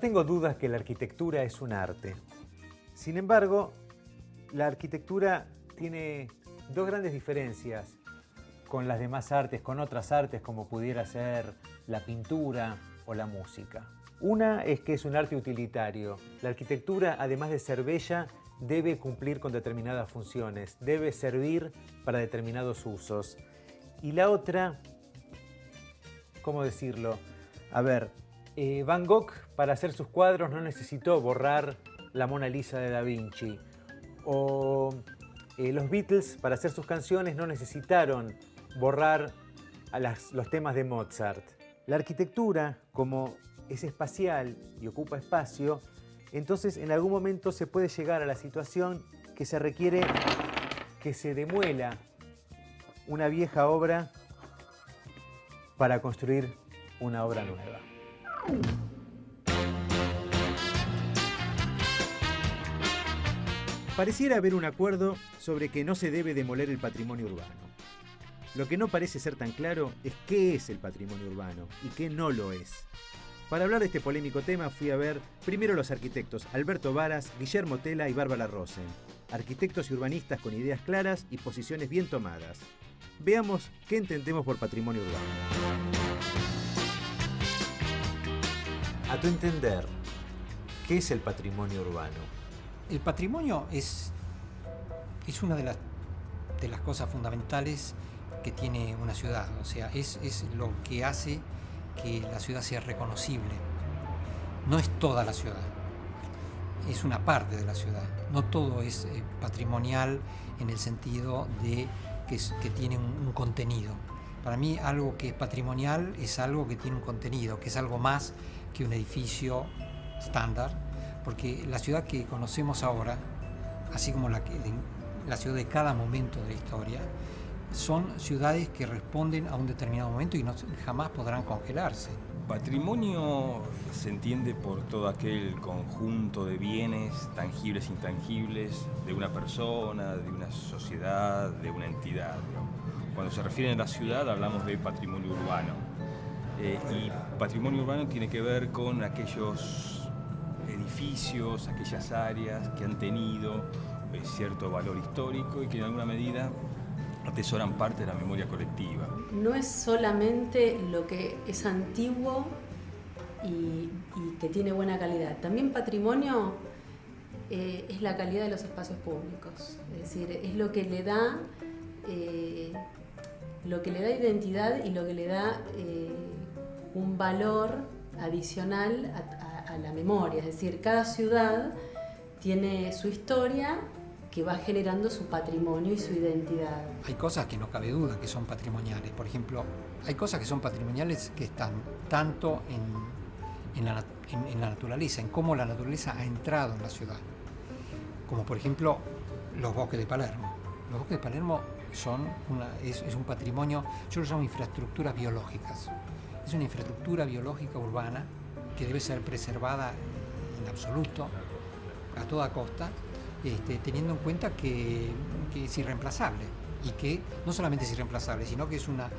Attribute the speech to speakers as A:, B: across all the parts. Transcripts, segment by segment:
A: tengo dudas que la arquitectura es un arte. Sin embargo, la arquitectura tiene dos grandes diferencias con las demás artes, con otras artes como pudiera ser la pintura o la música. Una es que es un arte utilitario. La arquitectura, además de ser bella, debe cumplir con determinadas funciones, debe servir para determinados usos. Y la otra, ¿cómo decirlo? A ver, Van Gogh para hacer sus cuadros no necesitó borrar la Mona Lisa de Da Vinci. O los Beatles para hacer sus canciones no necesitaron borrar los temas de Mozart. La arquitectura, como es espacial y ocupa espacio, entonces en algún momento se puede llegar a la situación que se requiere que se demuela una vieja obra para construir una obra nueva. Pareciera haber un acuerdo sobre que no se debe demoler el patrimonio urbano. Lo que no parece ser tan claro es qué es el patrimonio urbano y qué no lo es. Para hablar de este polémico tema fui a ver primero los arquitectos Alberto Varas, Guillermo Tela y Bárbara Rosen, arquitectos y urbanistas con ideas claras y posiciones bien tomadas. Veamos qué entendemos por patrimonio urbano. A tu entender, ¿qué es el patrimonio urbano?
B: El patrimonio es una de las cosas fundamentales que tiene una ciudad, o sea, es lo que hace que la ciudad sea reconocible. No es toda la ciudad, es una parte de la ciudad. No todo es patrimonial en el sentido de que tiene un contenido. Para mí algo que es patrimonial es algo que tiene un contenido, que es algo más que un edificio estándar, porque la ciudad que conocemos ahora, así como la ciudad de cada momento de la historia, son ciudades que responden a un determinado momento y jamás podrán congelarse.
C: Patrimonio se entiende por todo aquel conjunto de bienes tangibles e intangibles de una persona, de una sociedad, de una entidad, ¿no? Cuando se refiere a la ciudad hablamos de patrimonio urbano. Y patrimonio urbano tiene que ver con aquellos edificios, aquellas áreas que han tenido cierto valor histórico y que en alguna medida atesoran parte de la memoria colectiva.
D: No es solamente lo que es antiguo y que tiene buena calidad. También patrimonio es la calidad de los espacios públicos. Es decir, es lo que le da identidad y lo que le da un valor adicional a la memoria. Es decir, cada ciudad tiene su historia que va generando su patrimonio y su identidad.
B: Hay cosas que no cabe duda que son patrimoniales. Por ejemplo, hay cosas que son patrimoniales que están tanto en la naturaleza, en cómo la naturaleza ha entrado en la ciudad. Como por ejemplo los bosques de Palermo. Los bosques de Palermo es un patrimonio, yo lo llamo infraestructuras biológicas. Es una infraestructura biológica urbana que debe ser preservada en absoluto, a toda costa, teniendo en cuenta que es irreemplazable y que no solamente es irreemplazable, sino que es una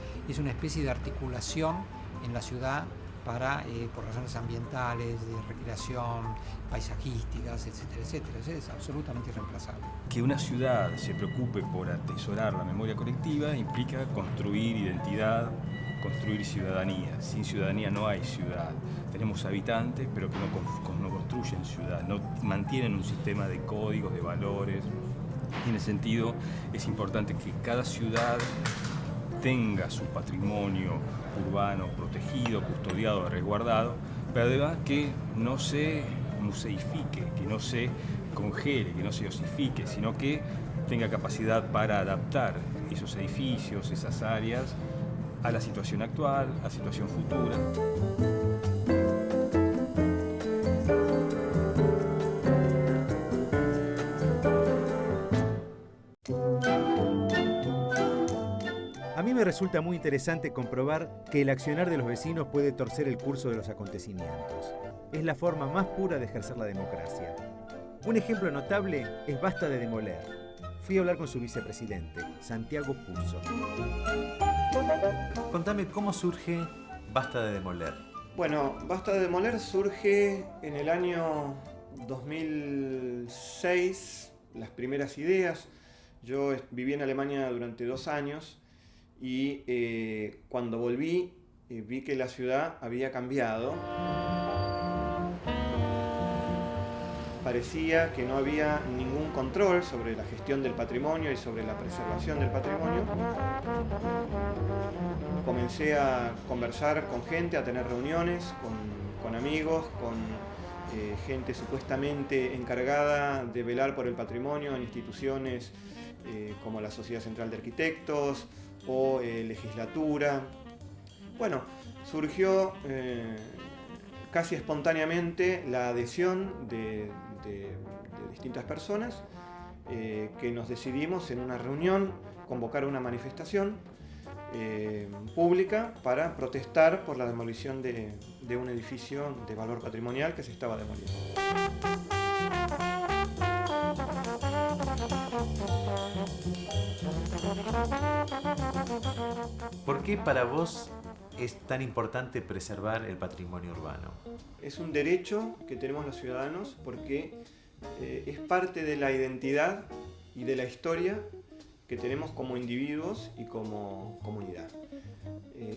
B: especie de articulación en la ciudad para, por razones ambientales, de recreación, paisajísticas, etcétera, etcétera. Es absolutamente irreemplazable.
C: Que una ciudad se preocupe por atesorar la memoria colectiva implica construir identidad, construir ciudadanía. Sin ciudadanía no hay ciudad. Tenemos habitantes, pero que no construyen ciudad, no mantienen un sistema de códigos, de valores. Y en ese sentido es importante que cada ciudad tenga su patrimonio urbano protegido, custodiado, resguardado, pero además que no se museifique, que no se congele, que no se osifique, sino que tenga capacidad para adaptar esos edificios, esas áreas, a la situación actual, a la situación futura.
A: A mí me resulta muy interesante comprobar que el accionar de los vecinos puede torcer el curso de los acontecimientos. Es la forma más pura de ejercer la democracia. Un ejemplo notable es Basta de Demoler. Fui a hablar con su vicepresidente, Santiago Puzo. Contame cómo surge Basta de Demoler.
E: Bueno, Basta de Demoler surge en el año 2006, las primeras ideas. Yo viví en Alemania durante 2 años y cuando volví vi que la ciudad había cambiado. Parecía que no había ningún control sobre la gestión del patrimonio y sobre la preservación del patrimonio. Comencé a conversar con gente, a tener reuniones con amigos, con gente supuestamente encargada de velar por el patrimonio en instituciones como la Sociedad Central de Arquitectos o legislatura. Bueno, surgió casi espontáneamente la adhesión de distintas personas que nos decidimos en una reunión convocar una manifestación pública para protestar por la demolición de un edificio de valor patrimonial que se estaba demoliendo.
A: ¿Por qué para vos es tan importante preservar el patrimonio urbano?
E: Es un derecho que tenemos los ciudadanos porque es parte de la identidad y de la historia que tenemos como individuos y como comunidad.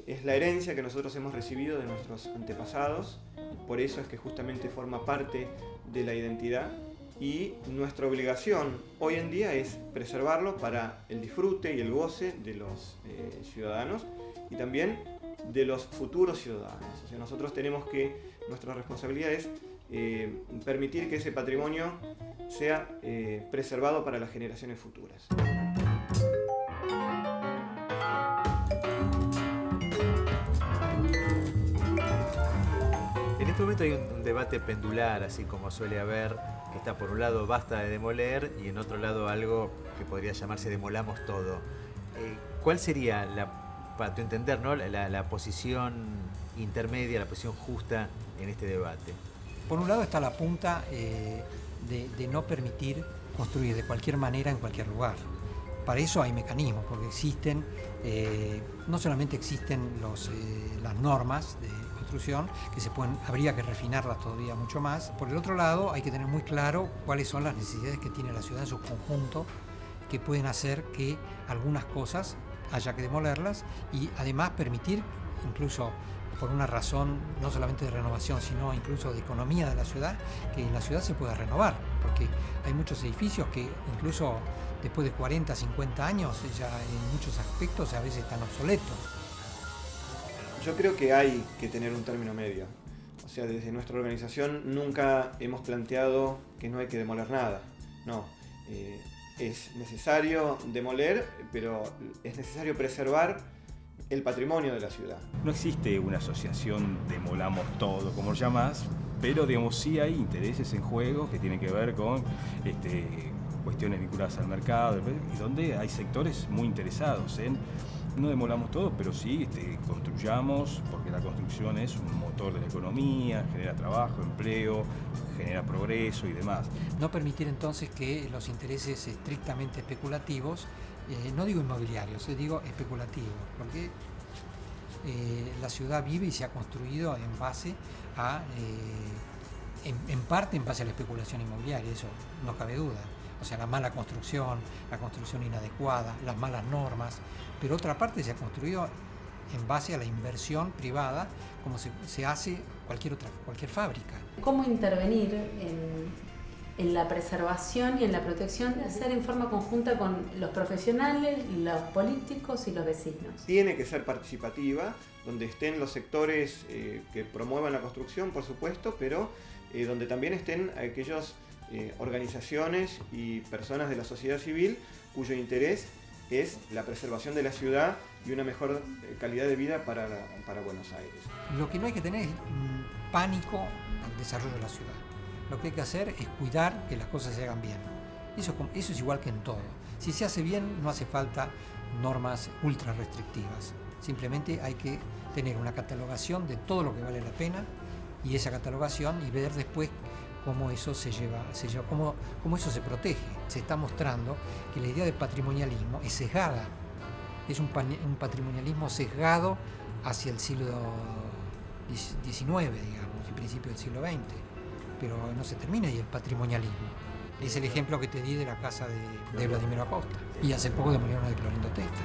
E: Es la herencia que nosotros hemos recibido de nuestros antepasados, por eso es que justamente forma parte de la identidad y nuestra obligación hoy en día es preservarlo para el disfrute y el goce de los ciudadanos y también de los futuros ciudadanos. O sea, nosotros tenemos que, nuestra responsabilidad es permitir que ese patrimonio sea preservado para las generaciones futuras.
A: En este momento hay un debate pendular, así como suele haber, que está por un lado Basta de Demoler y en otro lado algo que podría llamarse Demolamos Todo. ¿Cuál sería, para tu entender, ¿no? la posición intermedia, la posición justa en este debate?
B: Por un lado está la punta de no permitir construir de cualquier manera en cualquier lugar. Para eso hay mecanismos, porque existen, no solamente existen las normas de construcción, que habría que refinarlas todavía mucho más. Por el otro lado, hay que tener muy claro cuáles son las necesidades que tiene la ciudad en su conjunto, que pueden hacer que algunas cosas haya que demolerlas y además permitir, incluso por una razón no solamente de renovación, sino incluso de economía de la ciudad, que la ciudad se pueda renovar, porque hay muchos edificios que incluso después de 40, 50 años ya en muchos aspectos a veces están obsoletos.
E: Yo creo que hay que tener un término medio. O sea, desde nuestra organización nunca hemos planteado que no hay que demoler nada. No, es necesario demoler, pero es necesario preservar el patrimonio de la ciudad.
C: No existe una asociación Demolamos Todo, como lo llamás, pero digamos, sí hay intereses en juego que tienen que ver con cuestiones vinculadas al mercado, y donde hay sectores muy interesados en no demolamos todo, pero sí construyamos, porque la construcción es un motor de la economía, genera trabajo, empleo, genera progreso y demás.
B: No permitir entonces que los intereses estrictamente especulativos, no digo inmobiliarios, digo especulativos, porque la ciudad vive y se ha construido en base a, en parte en base a la especulación inmobiliaria, eso no cabe duda. O sea, la mala construcción, la construcción inadecuada, las malas normas, pero otra parte se ha construido en base a la inversión privada, como se hace cualquier fábrica.
D: ¿Cómo intervenir en la preservación y en la protección? Hacer en forma conjunta con los profesionales, los políticos y los vecinos.
E: Tiene que ser participativa, donde estén los sectores que promuevan la construcción, por supuesto, pero donde también estén aquellos organizaciones y personas de la sociedad civil cuyo interés es la preservación de la ciudad y una mejor calidad de vida para Buenos Aires.
B: Lo que no hay que tener es pánico al desarrollo de la ciudad. Lo que hay que hacer es cuidar que las cosas se hagan bien. Eso es igual que en todo. Si se hace bien, no hace falta normas ultra restrictivas. Simplemente hay que tener una catalogación de todo lo que vale la pena y esa catalogación y ver después cómo eso se lleva, cómo eso se protege. Se está mostrando que la idea de patrimonialismo es sesgada. Es un patrimonialismo sesgado hacia el siglo XIX, digamos, y principios del siglo XX, pero no se termina ahí el patrimonialismo. Es el ejemplo que te di de la casa de Vladimiro Acosta, y hace poco demolieron la de Clorindo Testa.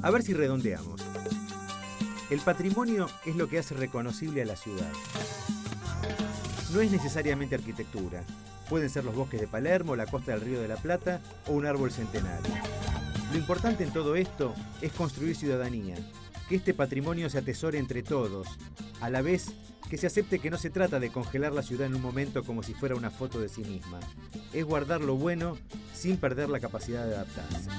A: A ver si redondeamos. El patrimonio es lo que hace reconocible a la ciudad. No es necesariamente arquitectura. Pueden ser los bosques de Palermo, la costa del Río de la Plata o un árbol centenario. Lo importante en todo esto es construir ciudadanía, que este patrimonio se atesore entre todos, a la vez que se acepte que no se trata de congelar la ciudad en un momento como si fuera una foto de sí misma. Es guardar lo bueno sin perder la capacidad de adaptarse.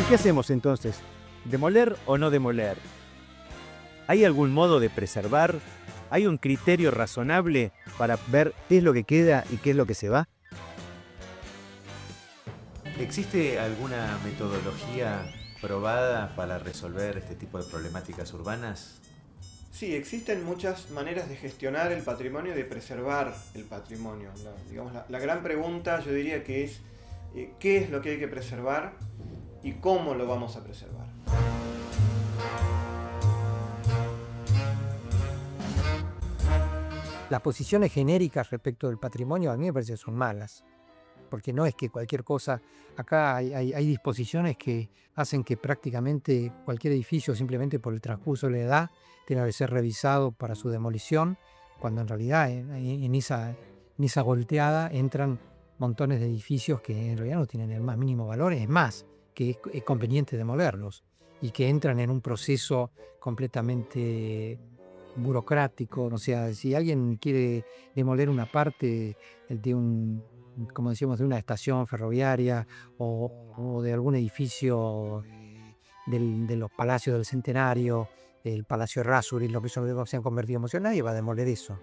A: ¿Qué hacemos entonces? ¿Demoler o no demoler? ¿Hay algún modo de preservar? ¿Hay un criterio razonable para ver qué es lo que queda y qué es lo que se va? ¿Existe alguna metodología probada para resolver este tipo de problemáticas urbanas?
E: Sí, existen muchas maneras de gestionar el patrimonio y de preservar el patrimonio. La gran pregunta yo diría que es ¿qué es lo que hay que preservar? ¿Y cómo lo vamos a preservar?
B: Las posiciones genéricas respecto del patrimonio a mí me parece que son malas, porque no es que cualquier cosa, acá hay disposiciones que hacen que prácticamente cualquier edificio, simplemente por el transcurso de la edad, tenga que ser revisado para su demolición, cuando en realidad en esa volteada entran montones de edificios que en realidad no tienen el más mínimo valor, es más, que es conveniente demolerlos y que entran en un proceso completamente burocrático. O sea, si alguien quiere demoler una parte de como decíamos, de una estación ferroviaria o de algún edificio de los palacios del Centenario, el Palacio Errázuriz, lo que se han convertido en museo, nadie va a demoler eso.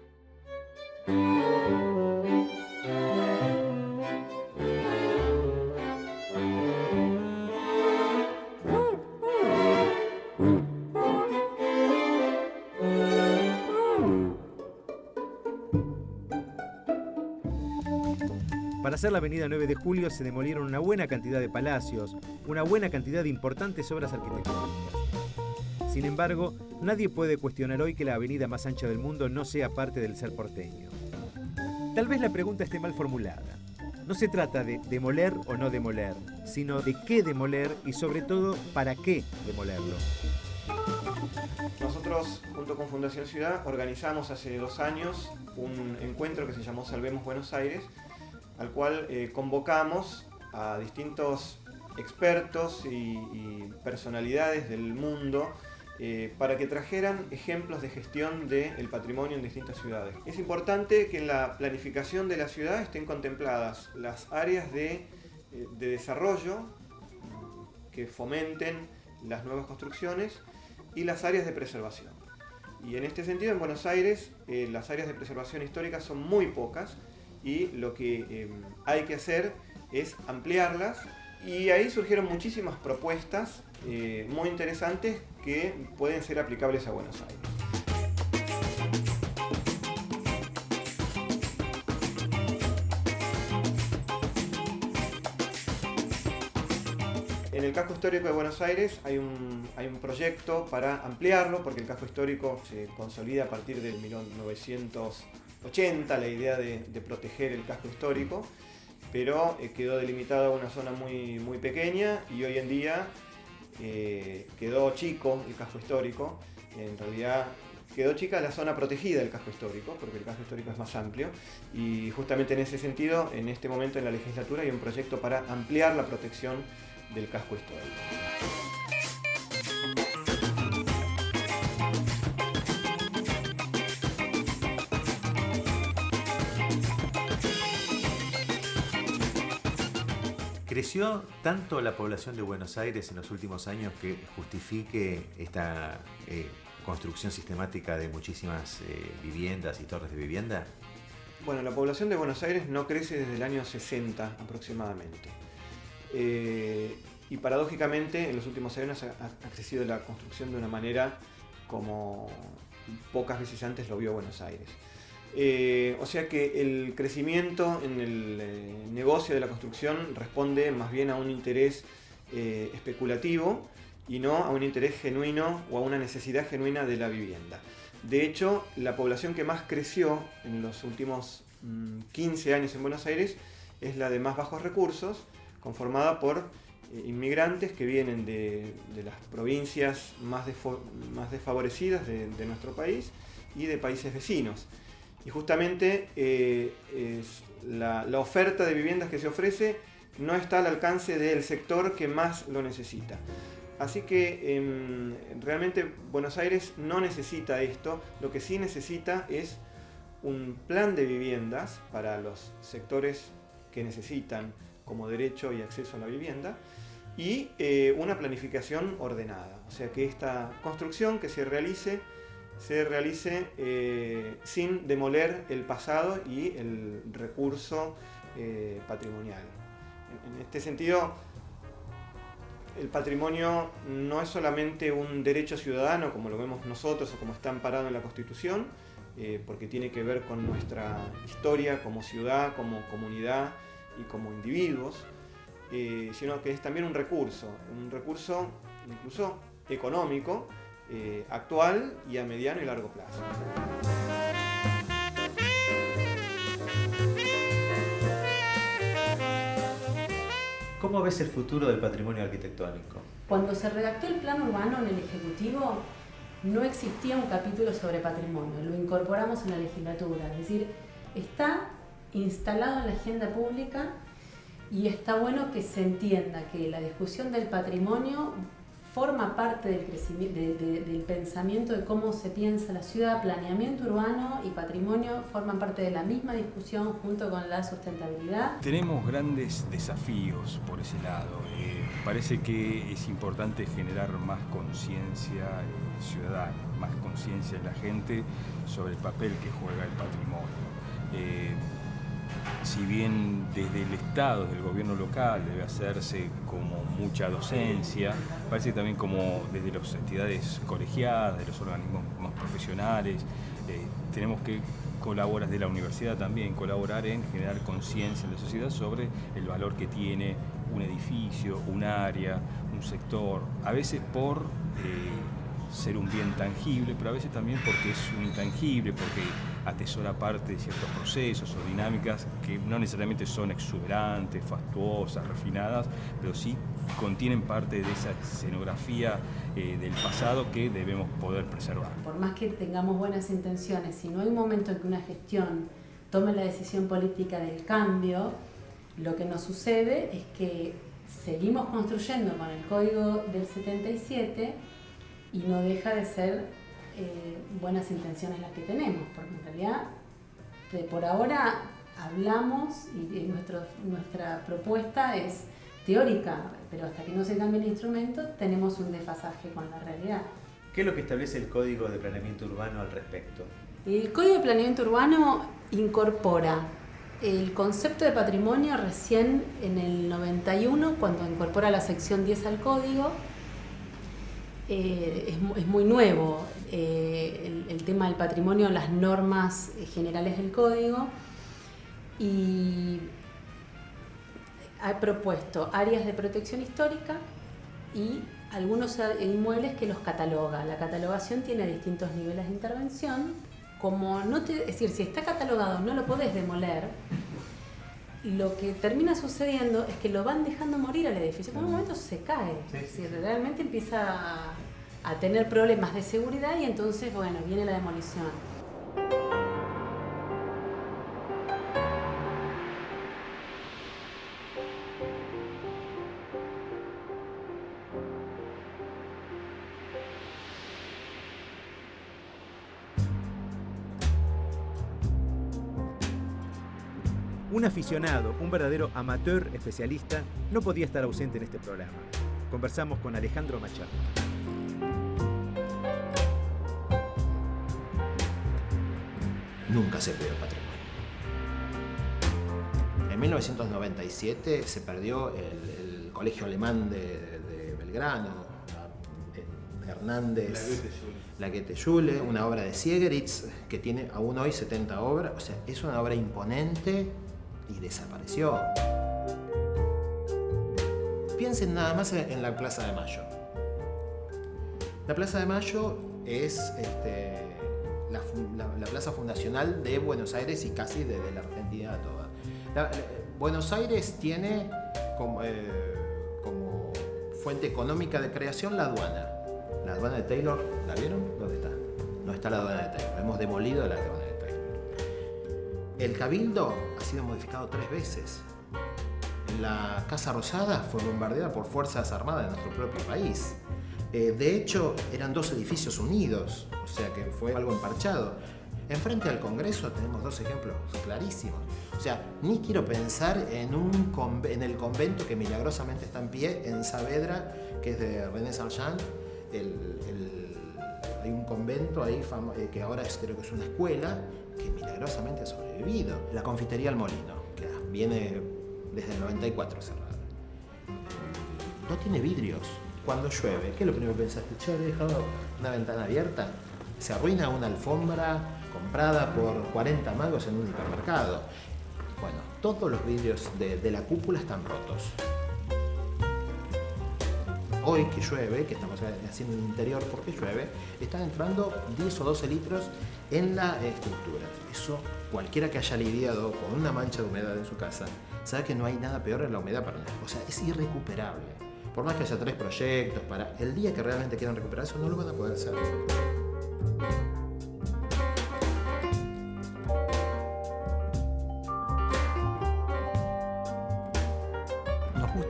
A: Para hacer la avenida 9 de Julio se demolieron una buena cantidad de palacios, una buena cantidad de importantes obras arquitectónicas. Sin embargo, nadie puede cuestionar hoy que la avenida más ancha del mundo no sea parte del ser porteño. Tal vez la pregunta esté mal formulada. No se trata de demoler o no demoler, sino de qué demoler y sobre todo para qué demolerlo.
E: Nosotros, junto con Fundación Ciudad, organizamos hace 2 años un encuentro que se llamó Salvemos Buenos Aires, al cual convocamos a distintos expertos y personalidades del mundo para que trajeran ejemplos de gestión del patrimonio en distintas ciudades. Es importante que en la planificación de la ciudad estén contempladas las áreas de desarrollo que fomenten las nuevas construcciones y las áreas de preservación. Y en este sentido, en Buenos Aires, las áreas de preservación histórica son muy pocas, y lo que hay que hacer es ampliarlas, y ahí surgieron muchísimas propuestas muy interesantes que pueden ser aplicables a Buenos Aires. En el casco histórico de Buenos Aires hay un proyecto para ampliarlo, porque el casco histórico se consolida a partir del 1980, la idea de proteger el casco histórico, pero quedó delimitado a una zona muy, muy pequeña, y hoy en día quedó chico el casco histórico. En realidad quedó chica la zona protegida del casco histórico, porque el casco histórico es más amplio, y justamente en ese sentido, en este momento en la legislatura hay un proyecto para ampliar la protección del casco histórico.
A: ¿Creció tanto la población de Buenos Aires en los últimos años que justifique esta construcción sistemática de muchísimas viviendas y torres de vivienda?
E: Bueno, la población de Buenos Aires no crece desde el año 60 aproximadamente. Y paradójicamente en los últimos años ha crecido la construcción de una manera como pocas veces antes lo vio Buenos Aires. O sea que el crecimiento en el negocio de la construcción responde más bien a un interés especulativo y no a un interés genuino o a una necesidad genuina de la vivienda. De hecho, la población que más creció en los últimos 15 años en Buenos Aires es la de más bajos recursos, conformada por inmigrantes que vienen de las provincias más desfavorecidas de nuestro país y de países vecinos. Y justamente la oferta de viviendas que se ofrece no está al alcance del sector que más lo necesita. Así que realmente Buenos Aires no necesita esto, lo que sí necesita es un plan de viviendas para los sectores que necesitan como derecho y acceso a la vivienda y una planificación ordenada. O sea que esta construcción que se realice sin demoler el pasado y el recurso patrimonial. En este sentido, el patrimonio no es solamente un derecho ciudadano como lo vemos nosotros o como está amparado en la Constitución, porque tiene que ver con nuestra historia como ciudad, como comunidad y como individuos, sino que es también un recurso incluso económico, actual y a mediano y largo plazo.
A: ¿Cómo ves el futuro del patrimonio arquitectónico?
D: Cuando se redactó el plan urbano en el Ejecutivo, no existía un capítulo sobre patrimonio, lo incorporamos en la legislatura, es decir, está instalado en la agenda pública y está bueno que se entienda que la discusión del patrimonio forma parte del crecimiento, del pensamiento de cómo se piensa la ciudad. Planeamiento urbano y patrimonio forman parte de la misma discusión junto con la sustentabilidad.
C: Tenemos grandes desafíos por ese lado. Parece que es importante generar más conciencia ciudadana, más conciencia en la gente sobre el papel que juega el patrimonio. Si bien desde el Estado, desde el gobierno local, debe hacerse como mucha docencia, parece que también como desde las entidades colegiadas, de los organismos más profesionales, tenemos que colaborar, desde la universidad también, colaborar en generar conciencia en la sociedad sobre el valor que tiene un edificio, un área, un sector, a veces por ser un bien tangible, pero a veces también porque es un intangible, porque atesora parte de ciertos procesos o dinámicas que no necesariamente son exuberantes, fastuosas, refinadas, pero sí contienen parte de esa escenografía del pasado que debemos poder preservar.
D: Por más que tengamos buenas intenciones, si no hay un momento en que una gestión tome la decisión política del cambio, lo que nos sucede es que seguimos construyendo con el Código del 77 y no deja de ser buenas intenciones las que tenemos, porque en realidad por ahora hablamos y nuestra propuesta es teórica, pero hasta que no se cambie el instrumento tenemos un desfasaje con la realidad.
A: ¿Qué es lo que establece el Código de Planeamiento Urbano al respecto?
D: El Código de Planeamiento Urbano incorpora el concepto de patrimonio recién en el 91, cuando incorpora la sección 10 al Código. Es muy nuevo el tema del patrimonio, las normas generales del Código, y ha propuesto áreas de protección histórica y algunos inmuebles que los cataloga. La catalogación tiene distintos niveles de intervención. Es decir, si está catalogado no lo podés demoler, lo que termina sucediendo es que lo van dejando morir al edificio. En un momento se cae, sí. Realmente empieza a tener problemas de seguridad y entonces, bueno, viene la demolición.
A: Un aficionado, un verdadero amateur especialista, no podía estar ausente en este programa. Conversamos con Alejandro Machado.
F: Nunca se perdió patrimonio. En 1997 se perdió el colegio alemán de Belgrano, Hernández, la Goethe-Schule, una obra de Siegeritz que tiene aún hoy 70 obras, o sea, es una obra imponente y desapareció. Piensen nada más en la Plaza de Mayo. La Plaza de Mayo es la plaza fundacional de Buenos Aires y casi de la Argentina toda. Buenos Aires tiene como fuente económica de creación la aduana. La aduana de Taylor, ¿la vieron? ¿Dónde está? No está la aduana de Taylor, hemos demolido la aduana de Taylor. El Cabildo ha sido modificado 3 veces. La Casa Rosada fue bombardeada por fuerzas armadas de nuestro propio país. De hecho, eran 2 edificios unidos, o sea que fue algo emparchado. Enfrente al Congreso tenemos 2 ejemplos clarísimos. O sea, ni quiero pensar en el convento que milagrosamente está en pie en Saavedra, que es de René Sargent. Hay un convento ahí que ahora creo que es una escuela que milagrosamente ha sobrevivido. La confitería El Molino, que viene desde el 94 cerrada. No tiene vidrios. Cuando llueve, ¿qué es lo primero que pensaste? Che, ¿había dejado una ventana abierta? Se arruina una alfombra comprada por 40 mangos en un hipermercado. Bueno, todos los vidrios de la cúpula están rotos. Hoy que llueve, que estamos haciendo un interior porque llueve, están entrando 10 o 12 litros en la estructura. Eso, cualquiera que haya lidiado con una mancha de humedad en su casa, sabe que no hay nada peor en la humedad para nada. O sea, es irrecuperable. Por más que haya 3 proyectos, para el día que realmente quieran recuperar eso, no lo van a poder hacer.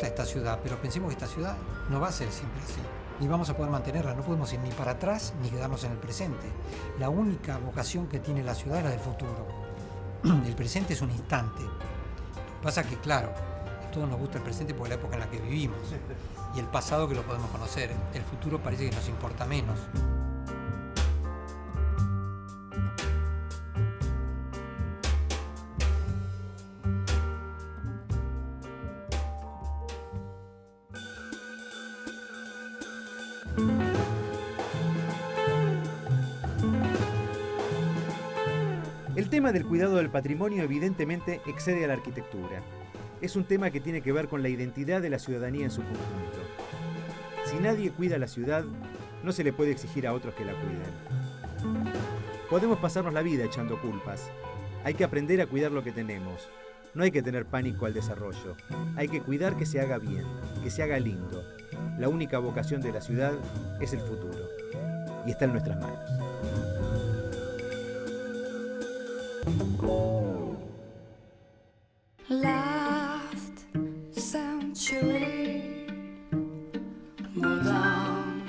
B: Esta ciudad, pero pensemos que esta ciudad no va a ser siempre así, ni vamos a poder mantenerla, no podemos ir ni para atrás ni quedarnos en el presente. La única vocación que tiene la ciudad es la del futuro. El presente es un instante. Lo que pasa es que, claro, a todos nos gusta el presente por la época en la que vivimos y el pasado que lo podemos conocer. El futuro parece que nos importa menos.
A: El tema del cuidado del patrimonio evidentemente excede a la arquitectura. Es un tema que tiene que ver con la identidad de la ciudadanía en su conjunto. Si nadie cuida la ciudad, no se le puede exigir a otros que la cuiden. Podemos pasarnos la vida echando culpas. Hay que aprender a cuidar lo que tenemos. No hay que tener pánico al desarrollo. Hay que cuidar que se haga bien, que se haga lindo. La única vocación de la ciudad es el futuro. Y está en nuestras manos.
G: Last century, more than